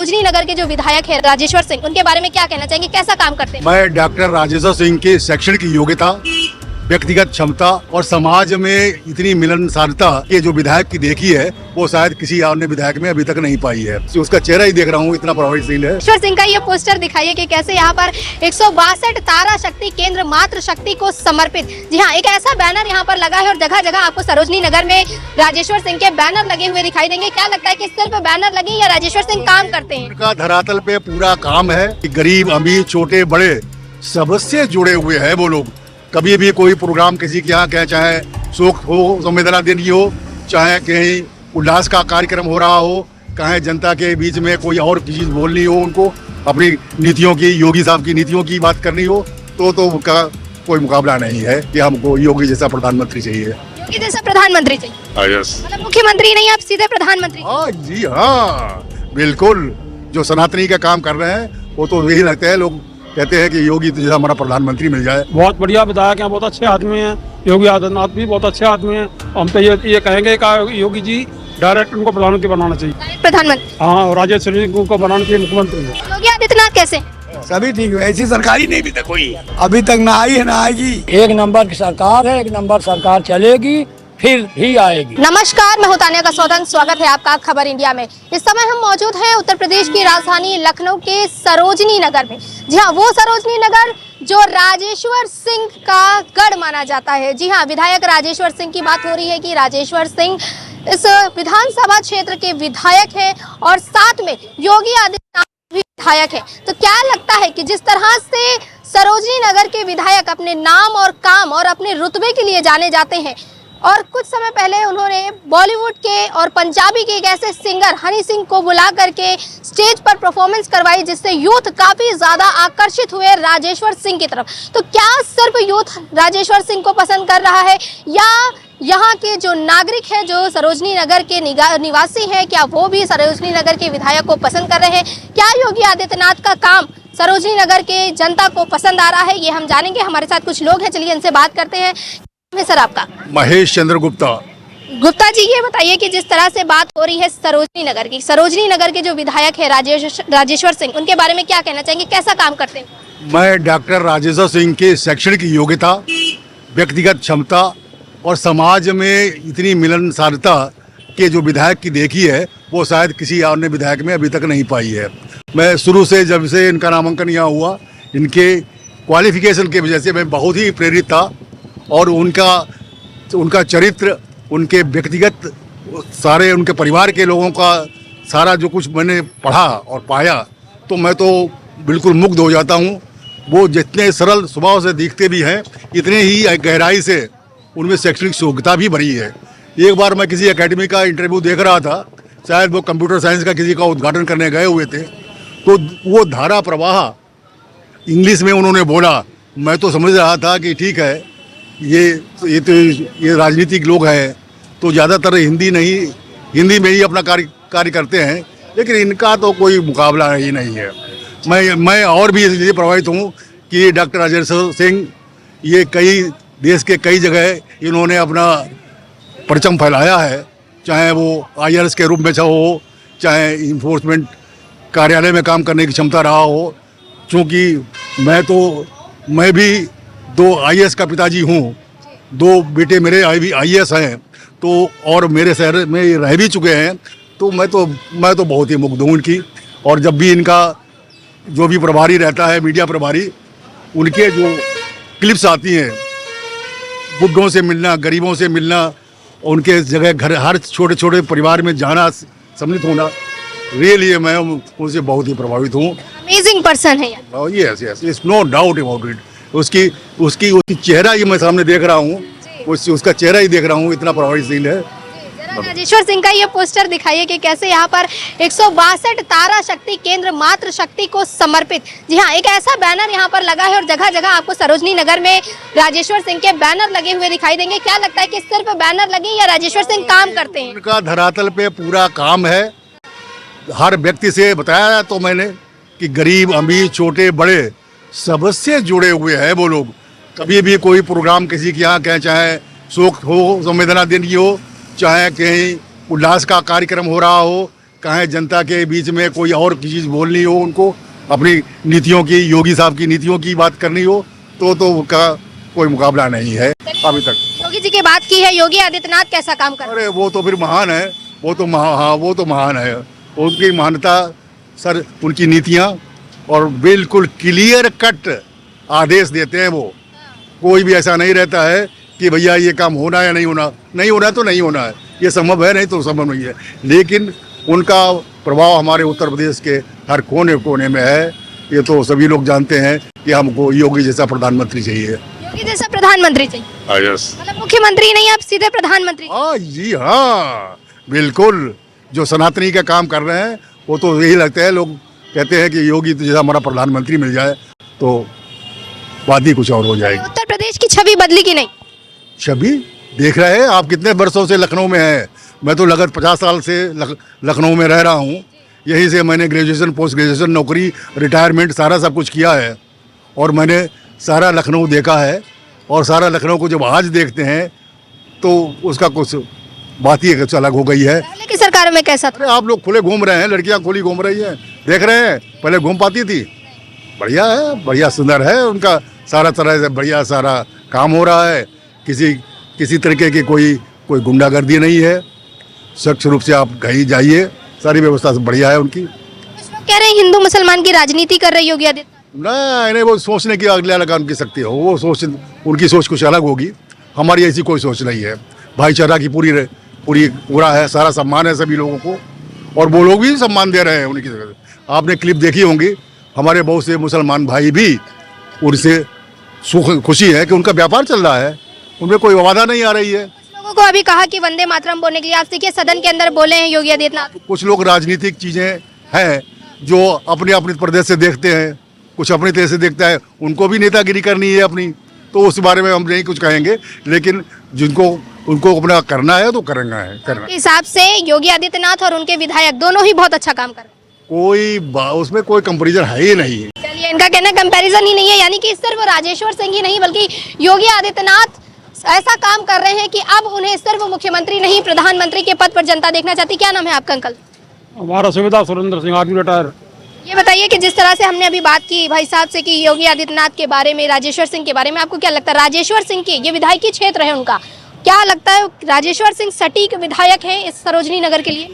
सरोजनी नगर के जो विधायक है राजेश्वर सिंह, उनके बारे में क्या कहना चाहेंगे, कैसा काम करते हैं? मैं डॉक्टर राजेश्वर सिंह की शैक्षणिक योग्यता, व्यक्तिगत क्षमता और समाज में इतनी मिलनसारता ये जो विधायक की देखी है वो शायद किसी अन्य विधायक में अभी तक नहीं पाई है। उसका चेहरा ही देख रहा हूँ, इतना प्रभावशील है। राजेश्वर सिंह का ये पोस्टर दिखाइए कि कैसे यहाँ पर 162 तारा शक्ति केंद्र मातृ शक्ति को समर्पित। जी हाँ, एक ऐसा बैनर यहाँ पर लगा है और जगह जगह आपको सरोजनी नगर में राजेश्वर सिंह के बैनर लगे हुए दिखाई देंगे। क्या लगता है कि सिर्फ बैनर लगे या राजेश्वर सिंह काम करते हैं? उनका धरातल पे पूरा काम है कि गरीब अमीर छोटे बड़े सबसे जुड़े हुए हैं वो लोग। कभी भी कोई प्रोग्राम किसी के यहाँ, चाहे शोक हो, संवेदना दिन की हो, चाहे कहीं उल्लास का कार्यक्रम हो रहा हो, कहीं जनता के बीच में कोई और चीज बोलनी हो, उनको अपनी नीतियों की, योगी साहब की नीतियों की बात करनी हो तो उनका कोई मुकाबला नहीं है कि हमको योगी जैसा प्रधानमंत्री चाहिए। योगी जैसा प्रधानमंत्री चाहिए? मतलब मुख्यमंत्री नहीं, आप सीधे प्रधानमंत्री? हाँ जी हाँ, बिल्कुल। जो सनातनी का काम कर रहे हैं वो तो यही लगता है, लोग कहते हैं कि योगी जैसा हमारा प्रधानमंत्री मिल जाए। बहुत बढ़िया विधायक हैं, बहुत अच्छे आदमी हैं। योगी आदित्यनाथ भी बहुत अच्छे आदमी हैं। हम तो ये कहेंगे कि योगी जी डायरेक्ट उनको प्रधानमंत्री बनाना चाहिए। प्रधानमंत्री? हाँ, और राजेश्वर सिंह को बनाना चाहिए मुख्यमंत्री। योगी आदित्यनाथ कैसे? सभी ठीक है, ऐसी सरकारी नहीं भी तक कोई अभी तक ना आई है ना आएगी। एक नंबर की सरकार है, एक नंबर सरकार चलेगी, फिर भी आएगी। नमस्कार, मैं हूं तानिया कसौदन, स्वागत है आपका खबर इंडिया में। इस समय हम मौजूद हैं उत्तर प्रदेश की राजधानी लखनऊ के सरोजनी नगर में। जी हाँ, वो सरोजनी नगर जो राजेश्वर सिंह का गढ़ माना जाता है। जी हाँ, विधायक राजेश्वर सिंह की बात हो रही है कि राजेश्वर सिंह इस विधानसभा क्षेत्र के विधायक हैं और साथ में योगी आदित्यनाथ भी विधायक है। तो क्या लगता है कि जिस तरह से सरोजनी नगर के विधायक अपने नाम और काम और अपने रुतबे के लिए जाने जाते हैं, और कुछ समय पहले उन्होंने बॉलीवुड के और पंजाबी के एक ऐसे सिंगर हनी सिंह को बुला करके स्टेज पर परफॉर्मेंस करवाई जिससे यूथ काफी ज्यादा आकर्षित हुए राजेश्वर सिंह की तरफ। तो क्या सिर्फ यूथ राजेश्वर सिंह को पसंद कर रहा है या यहाँ के जो नागरिक है, जो सरोजनी नगर के निवासी हैं, क्या वो भी सरोजनी नगर के विधायक को पसंद कर रहे हैं? क्या योगी आदित्यनाथ का काम सरोजनी नगर के जनता को पसंद आ रहा है, ये हम जानेंगे। हमारे साथ कुछ लोग हैं, चलिए इनसे बात करते हैं। सर, आपका? महेश चंद्र गुप्ता। गुप्ता जी, ये बताइए कि जिस तरह से बात हो रही है सरोजनी नगर के जो विधायक है राजेश्वर सिंह, उनके बारे में क्या कहना चाहेंगे, कैसा काम करते हैं? मैं डॉक्टर राजेश्वर सिंह की शैक्षणिक योग्यता, व्यक्तिगत क्षमता और समाज में इतनी मिलनसारता के जो विधायक की देखी है वो शायद किसी अन्य विधायक में अभी तक नहीं पाई है। मैं शुरू से, जब से इनका नामांकन यहाँ हुआ, इनके क्वालिफिकेशन की वजह से मैं बहुत ही प्रेरित था और उनका चरित्र, उनके व्यक्तिगत सारे, उनके परिवार के लोगों का सारा जो कुछ मैंने पढ़ा और पाया तो मैं तो बिल्कुल मुग्ध हो जाता हूँ। वो जितने सरल स्वभाव से दिखते भी हैं, इतने ही गहराई से उनमें शैक्षणिक योग्यता भी भरी है। एक बार मैं किसी एकेडमी का इंटरव्यू देख रहा था, शायद वो कंप्यूटर साइंस का किसी का उद्घाटन करने गए हुए थे, तो वो धारा प्रवाह इंग्लिश में उन्होंने बोला। मैं तो समझ रहा था कि ठीक है, ये राजनीतिक लोग हैं तो ज़्यादातर हिंदी में ही अपना कार्य करते हैं, लेकिन इनका तो कोई मुकाबला ही नहीं है। मैं और भी इसलिए प्रभावित हूँ कि डॉक्टर राजेश्वर सिंह ये देश के कई जगह इन्होंने अपना परचम फैलाया है, चाहे वो IRS के रूप में हो, चाहे इन्फोर्समेंट कार्यालय में काम करने की क्षमता रहा हो। चूँकि मैं भी 2 IAS का पिताजी हूँ, 2 बेटे मेरे IAS हैं, तो और मेरे शहर में रह भी चुके हैं, तो मैं तो बहुत ही मुग्ध हूँ इनकी। और जब भी इनका जो भी प्रभारी रहता है, मीडिया प्रभारी, उनके जो क्लिप्स आती हैं, बुढ़ों से मिलना, गरीबों से मिलना, उनके जगह घर, हर छोटे छोटे परिवार में जाना, सम्मिलित होना, रियली मैं उनसे बहुत ही प्रभावित हूँ। अमेजिंग पर्सन है। Yes, it's no doubt about it. उसकी चेहरा ही मैं सामने देख रहा हूँ, उसका चेहरा ही देख रहा हूँ, इतना प्रभावशील है। राजेश्वर सिंह का ये पोस्टर दिखाइए कि कैसे यहाँ पर 162 तारा शक्ति केंद्र मातृ शक्ति को समर्पित। जी हाँ, एक ऐसा बैनर यहाँ पर लगा है और जगह जगह आपको सरोजनी नगर में राजेश्वर सिंह के बैनर लगे हुए दिखाई देंगे। क्या लगता है कि सिर्फ बैनर लगे या राजेश्वर सिंह काम करते हैं? उनका धरातल पे पूरा काम है। हर व्यक्ति से बताया तो मैंने कि गरीब अमीर छोटे बड़े सबसे जुड़े हुए हैं वो लोग। कभी भी कोई प्रोग्राम किसी के यहाँ, चाहे शोक हो, संवेदना दिन की हो, चाहे कहीं उल्लास का कार्यक्रम हो रहा हो, कहें जनता के बीच में कोई और चीज़ बोलनी हो, उनको अपनी नीतियों की, योगी साहब की नीतियों की बात करनी हो तो उनका कोई मुकाबला नहीं है अभी तक। योगी जी की बात की है, योगी आदित्यनाथ कैसा काम कर रहे अरे वो तो फिर महान है, वो तो वो तो महान है। उनकी महानता सर, उनकी नीतियाँ और बिल्कुल क्लियर कट आदेश देते हैं वो। कोई भी ऐसा नहीं रहता है कि भैया ये काम होना या नहीं होना, नहीं होना तो नहीं होना है, ये संभव है, नहीं तो संभव नहीं है। लेकिन उनका प्रभाव हमारे उत्तर प्रदेश के हर कोने कोने में है। ये तो सभी लोग जानते हैं कि हमको योगी जैसा प्रधानमंत्री चाहिए। योगी जैसा प्रधानमंत्री चाहिए, यस, मतलब मुख्यमंत्री नहीं, आप सीधे प्रधानमंत्री। हाँ जी, हाँ बिल्कुल। जो सनातनी का काम कर रहे हैं वो तो यही लगता है, लोग कहते हैं कि योगी जैसा हमारा प्रधानमंत्री मिल जाए तो बात ही कुछ और हो जाएगी। उत्तर प्रदेश की छवि बदली की नहीं? छवि देख रहे हैं आप, कितने वर्षों से लखनऊ में है। मैं तो लगभग 50 साल से लखनऊ में रह रहा हूँ। यहीं से मैंने ग्रेजुएशन, पोस्ट ग्रेजुएशन, नौकरी, रिटायरमेंट सारा सब कुछ किया है और मैंने सारा लखनऊ देखा है। और सारा लखनऊ को जब आज देखते हैं तो उसका कुछ बात ही कुछ अलग हो गई है। पहले की सरकार में कैसा था? अरे आप लोग खुले घूम रहे हैं, लड़कियां खुली घूम रही हैं, देख रहे हैं। पहले घूम पाती थी, बढ़िया है, बढ़िया सुंदर है, उनका सारा तरह से बढ़िया सारा काम हो रहा है। किसी तरीके की कोई गुंडागर्दी नहीं है। स्वच्छ रूप से आप कहीं जाइए, सारी व्यवस्था बढ़िया है उनकी। कुछ लोग कह रहे हैं हिंदू मुसलमान की राजनीति कर रही योगी आदित्यनाथ। ना, इन्हें वो सोचने की अगले लगा उनकी शक्ति हो, वो सोच, उनकी सोच कुछ अलग होगी। हमारी ऐसी कोई सोच नहीं है। भाईचारा की पूरा है, सारा सम्मान है सभी लोगों को और वो लोग भी सम्मान दे रहे हैं उनकी जगह। आपने क्लिप देखी होंगी, हमारे बहुत से मुसलमान भाई भी, उनसे खुशी है कि उनका व्यापार चल रहा है, उनमें कोई बाधा नहीं आ रही है। लोगों को अभी कहा कि वंदे मातरम बोलने के लिए, आप देखिए सदन के अंदर बोले हैं योगी आदित्यनाथ। कुछ लोग राजनीतिक चीज़ें हैं जो अपने अपने प्रदेश से देखते हैं, कुछ अपने तरह से देखता है, उनको भी नेतागिरी करनी है अपनी, तो उस बारे में हम नहीं कुछ कहेंगे। लेकिन उनको अपना करना है तो करना है। के हिसाब से योगी आदित्यनाथ और उनके विधायक दोनों ही बहुत अच्छा काम कर रहे हैं, उसमें कोई कंपैरिजन है ही नहीं। चलिए, इनका कहना कंपैरिजन ही नहीं है, यानी कि सिर्फ राजेश्वर सिंह ही नहीं बल्कि योगी आदित्यनाथ ऐसा काम कर रहे हैं कि अब उन्हें सिर्फ मुख्यमंत्री नहीं, प्रधानमंत्री के पद पर जनता देखना चाहती। क्या नाम है आपका अंकल? हमारा सुविधा सुरेंद्र सिंह, आर्मी रिटायर। ये बताइए कि जिस तरह से हमने अभी बात की भाई साहब से कि योगी आदित्यनाथ के बारे में, राजेश्वर सिंह के बारे में, आपको क्या लगता है राजेश्वर सिंह की, ये विधायकी क्षेत्र है उनका, क्या लगता है राजेश्वर सिंह सटीक विधायक है इस सरोजनी नगर के लिए?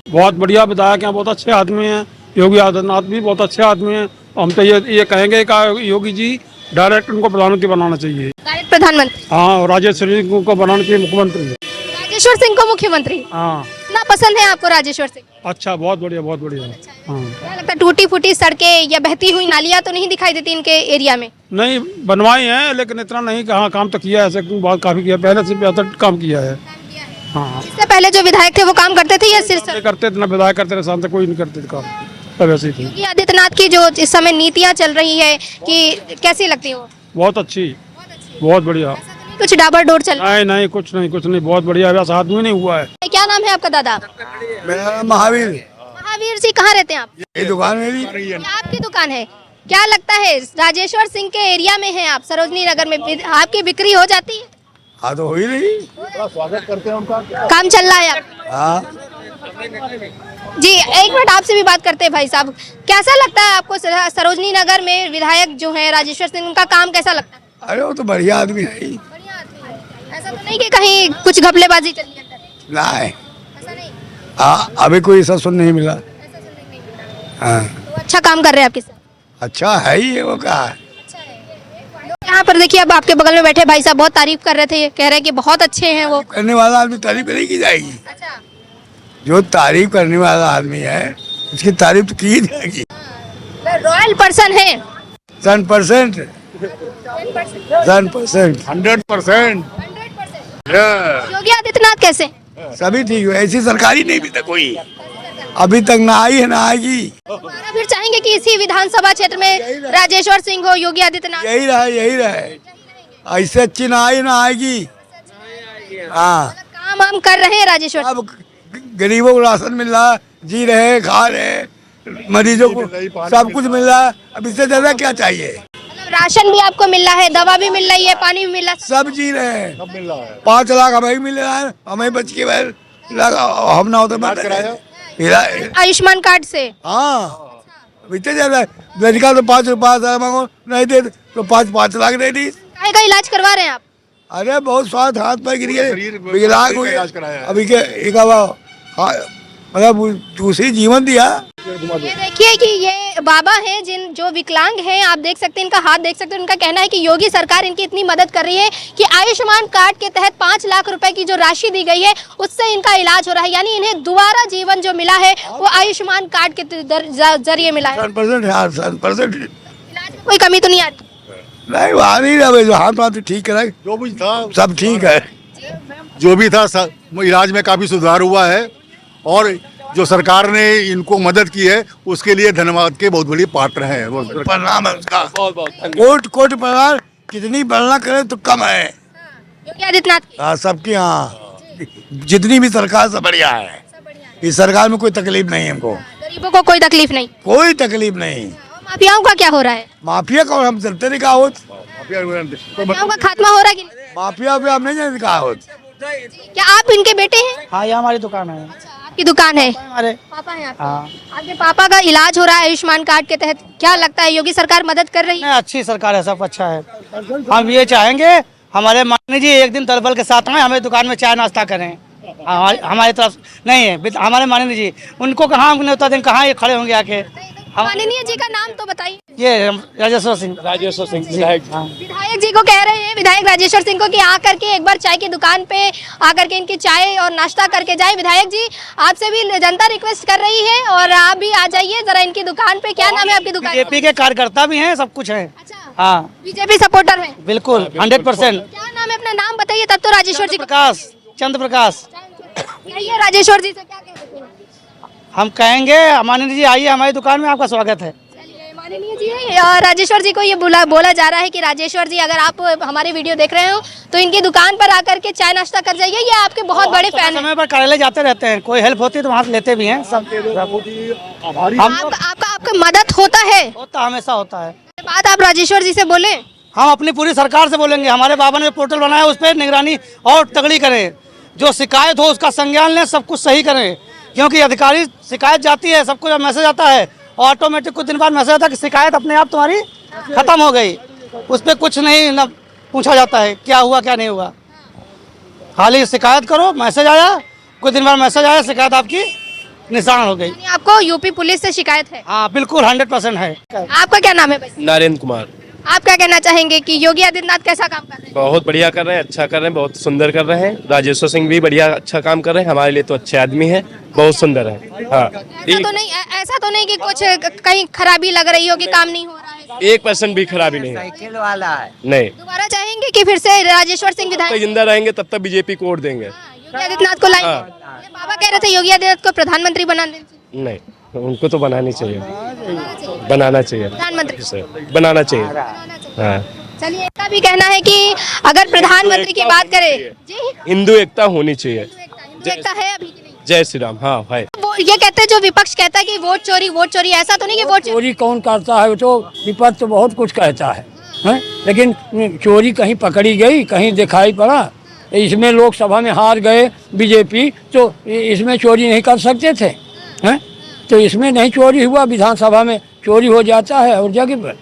बहुत बढ़िया विधायक हैं, बहुत अच्छे आदमी हैं। योगी आदित्यनाथ भी बहुत अच्छे आदमी हैं। हम तो ये कहेंगे कि योगी जी डायरेक्ट उनको प्रधानमंत्री बनाना चाहिए। डायरेक्ट प्रधानमंत्री? हाँ, और राजेश्वर सिंह को बनाना चाहिए मुख्यमंत्री। राजेश्वर सिंह को मुख्यमंत्री? हाँ। इतना पसंद है आपको राजेश्वर सिंह? अच्छा, बहुत बढ़िया, बहुत बढ़िया। हाँ। क्या लगता है टूटी फूटी सड़कें या बहती हुई नालियाँ तो नहीं दिखाई देती इनके एरिया में? नहीं, बनवाई है लेकिन इतना नहीं, कहाँ काम तो किया है, ऐसे बहुत काफी किया, पहले से बेहतर काम किया है। हाँ, इससे पहले जो विधायक थे वो काम करते थे या सिर्फ करते थे ना, विधायक करते थे, शाम तक कोई नहीं करते थे काम, सब ऐसे ही थे। योगी आदित्यनाथ की जो इस समय नीतियाँ चल रही है कि कैसी लगती है वो? बहुत अच्छी, बहुत बढ़िया। कुछ डाबर डोर चल? नहीं, कुछ नहीं, बहुत बढ़िया, वैसा आदमी नहीं हुआ है। क्या नाम है आपका दादा? मेरा नाम महावीर। महावीर जी, कहाँ रहते हैं आप? ये दुकान मेरी। ये आपकी दुकान है? क्या लगता है राजेश्वर सिंह के एरिया में है आप, सरोजनी नगर में, आपकी बिक्री हो जाती है? हाँ तो हो ही रही। स्वागत करते हैं उनका। काम चल रहा है आप? हाँ, जी, एक मिनट आपसे भी बात करते हैं भाई साहब। कैसा लगता है आपको सरोजनी नगर में विधायक जो है राजेश्वर सिंह, उनका काम कैसा लगता है? अरे वो तो बढ़िया आदमी है ही। बढ़िया आदमी है। ऐसा तो नहीं कि कहीं कुछ घपलेबाजी चल रही है अंदर? ना है, ऐसा नहीं? हाँ अभी कोई ऐसा सुन नहीं मिला। ऐसा सुनने नहीं मिला। हाँ, तो अच्छा काम कर रहे हैं आपके साथ? अच्छा है ही, वो क्या है। यहाँ पर देखिए, अब आपके बगल में बैठे भाई साहब बहुत तारीफ कर रहे थे, कह रहे हैं कि बहुत अच्छे हैं वो। करने वाला आदमी तारीफ नहीं की जाएगी। अच्छा, जो तारीफ करने वाला आदमी है उसकी तारीफ तो की जाएगी। रॉयल पर्सन है। 100%, 100%। योगी आदित्यनाथ कैसे? सभी ठीक है, ऐसी सरकारी नहीं भी था कोई, अभी तक ना आई है ना आएगी। हमारा फिर चाहेंगे कि इसी विधानसभा क्षेत्र में राजेश्वर सिंह हो, योगी आदित्यनाथ? यही रहे, ऐसे अच्छी ना आई ना आएगी। हाँ, काम हम कर रहे हैं राजेश्वर। अब गरीबों को राशन मिल रहा, जी रहे, खा रहे, मरीजों को सब कुछ मिल रहा है, अब इससे ज्यादा क्या चाहिए। मतलब राशन भी आपको मिल रहा है, दवा भी मिल रही है, पानी भी मिल रहा है, सब जी रहे हैं। 5 लाख हमें मिल रहा है, हमें बच के हम ना होते मर रहे। आयुष्मान कार्ड से? हाँ बीते जा रहा है। लड़का तो 5 रुपया मांगो नहीं दे तो 5 लाख दे दी। काहे का इलाज करवा रहे हैं आप? अरे बहुत स्वाद हाथ पैर गिर गए, शरीर में विकलांग हुए। इलाज कराया है। अभी के एक मतलब दूसरी जीवन दिया। ये देखिए कि ये बाबा हैं जिन जो विकलांग हैं, आप देख सकते हैं इनका हाथ देख सकते हैं। उनका कहना है कि योगी सरकार इनकी इतनी मदद कर रही है कि आयुष्मान कार्ड के तहत 5 लाख रुपए की जो राशि दी गई है उससे इनका इलाज हो रहा है। यानी इन्हें दोबारा जीवन जो मिला है वो आयुष्मान कार्ड के जरिए मिला है। 100% इलाज में कोई कमी तो नहीं आती? नहीं आ नहीं रहा, जो हाथ पाथ ठीक कराए जो भी था सब ठीक है। जो भी था इलाज में काफ़ी सुधार हुआ है और जो सरकार ने इनको मदद की है उसके लिए धन्यवाद के बहुत बड़ी पात्र हैं। वो प्रणाम है उसका, कोट कोट प्रणाम। कितनी बढ़ना करे तो कम है। योगी आदित्यनाथ की हाँ सबकी, हाँ जितनी भी सरकार सब बढ़िया है। इस सरकार में कोई तकलीफ नहीं है हमको, गरीबों को कोई तकलीफ नहीं, कोई तकलीफ नहीं। माफियाओं का क्या हो रहा है? माफिया का हम चलते नहीं कहा होत, माफियाओं का खात्मा हो रहा है कि नहीं? माफिया पे हम नहीं जानते कहा होत। क्या आप इनके बेटे हैं? हाँ, ये हमारी दुकान है। आपकी दुकान है? हमारे पापा हैं आपके? हाँ। आपके पापा का इलाज हो रहा है आयुष्मान कार्ड के तहत, क्या लगता है योगी सरकार मदद कर रही है? नहीं, अच्छी सरकार है, सब अच्छा है। हम ये चाहेंगे हमारे मानी जी एक दिन दलबल के साथ में हमें दुकान में चाय नाश्ता करें। हमारी तरफ नहीं है, हमारे माननीय जी उनको कहाँ हम न्योता दें, कहाँ ये खड़े होंगे आके। माननीय जी का नाम तो बताइए। ये राजेश्वर सिंह विधायक। हाँ। विधायक जी को कह रहे हैं, विधायक राजेश्वर सिंह को, कि आकर के एक बार चाय की दुकान पे आकर के इनकी चाय और नाश्ता करके जाए। विधायक जी आपसे भी जनता रिक्वेस्ट कर रही है और आप भी आ जाइए जरा इनकी दुकान पे। क्या नाम है आपकी दुकान? बीजेपी के कार्यकर्ता भी हैं, सब कुछ है। अच्छा, हाँ बीजेपी सपोर्टर है? बिल्कुल 100%। क्या नाम है? अपना नाम बताइए तब तो राजेश्वर जी को। प्रकाश, चंद्र प्रकाश। कहिए राजेश्वर जी से क्या कह सकते हैं? हम कहेंगे माननीय जी आइए हमारी दुकान में, आपका स्वागत है। चलिए माननीय जी, राजेश्वर जी को ये बोला जा रहा है कि राजेश्वर जी अगर आप हमारे वीडियो देख रहे हो तो इनकी दुकान पर आकर के चाय नाश्ता कर जाइए। ये आपके बहुत बड़े फैन हैं। समय पर कार्यालय जाते रहते हैं, कोई हेल्प होती है तो वहाँ से लेते भी हैं सब। आपका मदद होता है? होता, हमेशा होता है। बात आप राजेश्वर जी से बोले। हम अपनी पूरी सरकार से बोलेंगे, हमारे बाबा ने पोर्टल बनाया उस पर निगरानी और तगड़ी करें। जो शिकायत हो उसका संज्ञान लें, सब कुछ सही करें। क्योंकि अधिकारी शिकायत जाती है, सब कुछ मैसेज आता है, ऑटोमेटिक कुछ दिन बाद मैसेज आता है कि शिकायत अपने आप तुम्हारी खत्म हो गई। उस पर कुछ नहीं न पूछा जाता है क्या हुआ क्या नहीं हुआ। खाली शिकायत करो, मैसेज आया, कुछ दिन बाद मैसेज आया, शिकायत आपकी निशान हो गई। आपको यूपी पुलिस से शिकायत है? हाँ बिल्कुल 100% है। आपका क्या नाम है भाई? नरेंद्र कुमार। आप क्या कहना चाहेंगे कि योगी आदित्यनाथ कैसा काम कर रहे हैं? बहुत बढ़िया कर रहे हैं, अच्छा कर रहे हैं, बहुत सुंदर कर रहे हैं। राजेश्वर सिंह भी बढ़िया अच्छा काम कर रहे हैं, हमारे लिए तो अच्छे आदमी हैं, बहुत सुंदर है। हाँ ऐसा तो नहीं कि कुछ कहीं खराबी लग रही हो कि काम नहीं हो रहा है? 1% भी खराबी नहीं है। साइकिल वाला है। नहीं, दोबारा चाहेंगे कि फिर से राजेश्वर सिंह तो विधायक जिंदा रहेंगे तब तक बीजेपी को वोट देंगे। योगी आदित्यनाथ को लाएंगे? हाँ। ये बाबा कह रहे थे योगी आदित्यनाथ को प्रधानमंत्री बना देंगे। नहीं, उनको तो बनानी चाहिए, बनाना चाहिए, प्रधानमंत्री बनाना चाहिए। हाँ, चलिए, इनका भी कहना है कि अगर प्रधानमंत्री की बात करें जी, हिंदू एकता होनी चाहिए। हिंदू एकता है अभी की नहीं? जय श्री राम। हाँ है। वो ये कहते हैं, जो विपक्ष कहता है कि वोट चोरी, ऐसा तो नहीं कि वोट चोरी कौन करता है? वो तो विपक्ष तो बहुत कुछ कहता है, हैं? लेकिन चोरी कहीं पकड़ी गई, कहीं दिखाई पड़ा? इसमें लोकसभा में हार गए बीजेपी, तो इसमें चोरी नहीं कर सकते थे, हैं? तो इसमें नहीं चोरी हुआ, विधानसभा में चोरी हो जाता है और जगह पर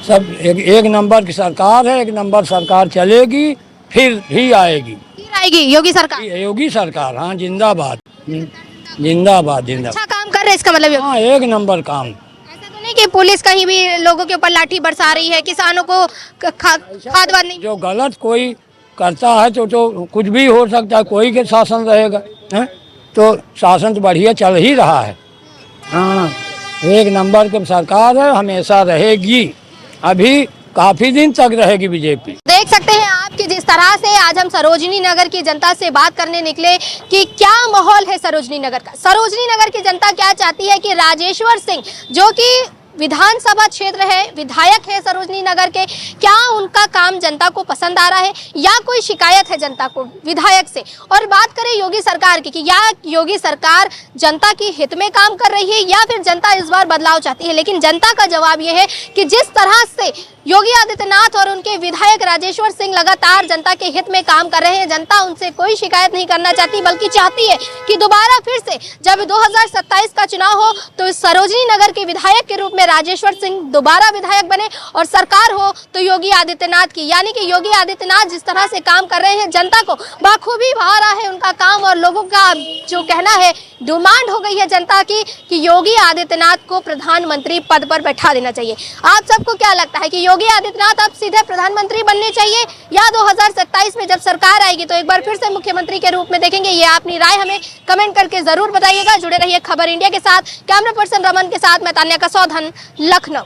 सब एक नंबर की सरकार है। एक नंबर सरकार चलेगी, फिर भी आएगी। आएगी योगी सरकार? योगी सरकार, हाँ जिंदाबाद, जिंदाबाद जिंदाबाद। अच्छा काम कर रहे हैं इसका मतलब? हाँ एक नंबर काम। ऐसा तो नहीं कि पुलिस कहीं भी लोगों के ऊपर लाठी बरसा रही है, किसानों को खाद वाद नहीं? जो गलत कोई करता है तो कुछ भी हो सकता है, कोई के शासन रहेगा, हैं? तो शासन तो बढ़िया चल ही रहा है। हाँ एक नंबर की सरकार है, हमेशा रहेगी, अभी काफी दिन तक रहेगी बीजेपी। देख सकते हैं आप कि जिस तरह से आज हम सरोजनी नगर की जनता से बात करने निकले कि क्या माहौल है सरोजनी नगर का। सरोजनी नगर की जनता क्या चाहती है कि राजेश्वर सिंह, जो कि विधानसभा क्षेत्र है, विधायक है सरोजनी नगर के, क्या उनका काम जनता को पसंद आ रहा है या कोई शिकायत है जनता को विधायक से? और बात करें योगी सरकार की कि या योगी सरकार जनता की हित में काम कर रही है या फिर जनता इस बार बदलाव चाहती है, लेकिन जनता का जवाब यह है कि जिस तरह से योगी आदित्यनाथ और उनके विधायक राजेश्वर सिंह लगातार जनता के हित में काम कर रहे हैं, जनता उनसे कोई शिकायत नहीं करना चाहती, बल्कि चाहती है कि दोबारा फिर से जब 2027 का चुनाव हो तो सरोजनी नगर के विधायक के रूप में राजेश्वर सिंह दोबारा विधायक बने और सरकार हो तो योगी आदित्यनाथ की। यानी कि योगी आदित्यनाथ जिस तरह से काम कर रहे हैं, जनता को बाखूबी भा रहा है उनका काम, और लोगों का जो कहना है, डिमांड हो गई है जनता की कि योगी आदित्यनाथ को प्रधानमंत्री पद पर बैठा देना चाहिए। आप सबको क्या लगता है कि योगी आदित्यनाथ अब सीधे प्रधानमंत्री बनने चाहिए या 2027 में जब सरकार आएगी तो एक बार फिर से मुख्यमंत्री के रूप में देखेंगे? ये अपनी राय हमें कमेंट करके जरूर बताइएगा। जुड़े रहिए खबर इंडिया के साथ। कैमरा पर्सन रमन के साथ मैं तान्या कसौधन, लखनऊ।